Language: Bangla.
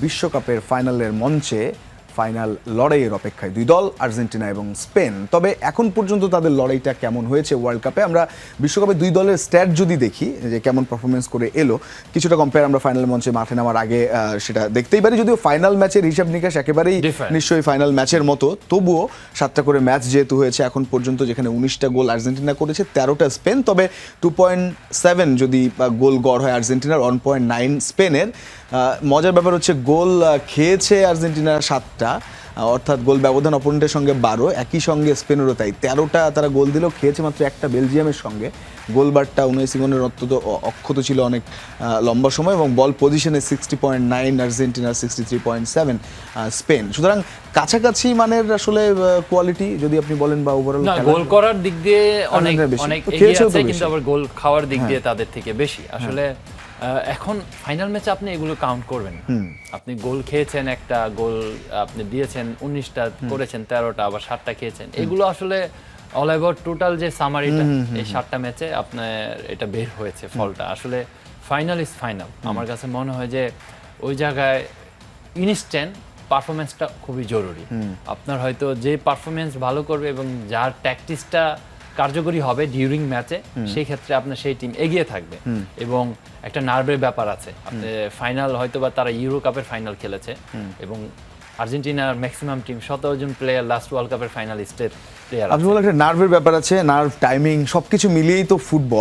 বিশ্বকাপের ফাইনালের মঞ্চে ফাইনাল লড়াইয়ের অপেক্ষায় দুই দল আর্জেন্টিনা এবং স্পেন। তবে এখন পর্যন্ত তাদের লড়াইটা কেমন হয়েছে ওয়ার্ল্ড কাপে, আমরা বিশ্বকাপে দুই দলের স্ট্যাট যদি দেখি যে কেমন পারফরমেন্স করে এলো, কিছুটা কম্পেয়ার আমরা ফাইনাল মঞ্চে মাঠে নামার আগে সেটা দেখতেই পারি। যদিও ফাইনাল ম্যাচের হিসাব নিকাশ একেবারেই নিশ্চয়ই ফাইনাল ম্যাচের মতো, তবুও 7টা করে ম্যাচ যেহেতু হয়েছে এখন পর্যন্ত, যেখানে 19টা গোল আর্জেন্টিনা করেছে, 13টা স্পেন। তবে 2.7 যদি গোল গড় হয় আর্জেন্টিনার, 1.9 স্পেনের। মজার ব্যাপার হচ্ছে গোল খেয়েছে আর্জেন্টিনা 7টা, অর্থাৎ গোল ব্যবধান অপোনেন্টের সঙ্গে 12, একই সঙ্গে স্পেনেরও তাই 13টা তারা গোল দিলেও খেয়েছে মাত্র একটা বেলজিয়ামের সঙ্গে। গোলবারটা উনয় সিমনের অত্যন্ত অক্ষত ছিল অনেক লম্বা সময়, এবং বল পজিশনে 60.9 আর্জেন্টিনার, 63.7 স্পেন। সুতরাং কাছাকাছি মানের আসলে কোয়ালিটি যদি আপনি বলেন, বা ওভারঅল গোল করার দিক দিয়ে অনেক এগিয়ে আছে, কিন্তু আবার গোল খাওয়ার দিক দিয়ে তাদের থেকে বেশি। আসলে এখন ফাইনাল ম্যাচে আপনি এগুলো কাউন্ট করবেন। আপনি গোল খেয়েছেন, একটা গোল আপনি দিয়েছেন, 19টা করেছেন, 13টা, আবার 7টা খেয়েছেন। এগুলো আসলে অল ওভার টোটাল যে সামারিটা এই 7টা ম্যাচে আপনার এটা বের হয়েছে ফলটা। আসলে ফাইনাল ইজ ফাইনাল। আমার কাছে মনে হয় যে ওই জায়গায় ইনস্ট্যান্ট পারফরমেন্সটা খুবই জরুরি। আপনার হয়তো যে পারফরমেন্স ভালো করবে এবং যার ট্যাকটিক্সটা কার্যকরী হবে ডিউরিং ম্যাচে, সেই ক্ষেত্রে আপনার সেই টিম এগিয়ে থাকবে। এবং একটা নার্ভের ব্যাপার আছে। আপনি ফাইনাল হয়তো বা তারা ইউরো কাপের ফাইনাল খেলেছে, এবং আর্জেন্টিনার ম্যাক্সিমাম টিম 17 জন প্লেয়ার লাস্ট ওয়ার্ল্ড কাপের ফাইনালিস্টের প্লেয়ার। আপনি বলেন একটা নার্ভের ব্যাপার আছে, নার্ভ, টাইমিং সবকিছু মিলিয়েই তো ফুটবল।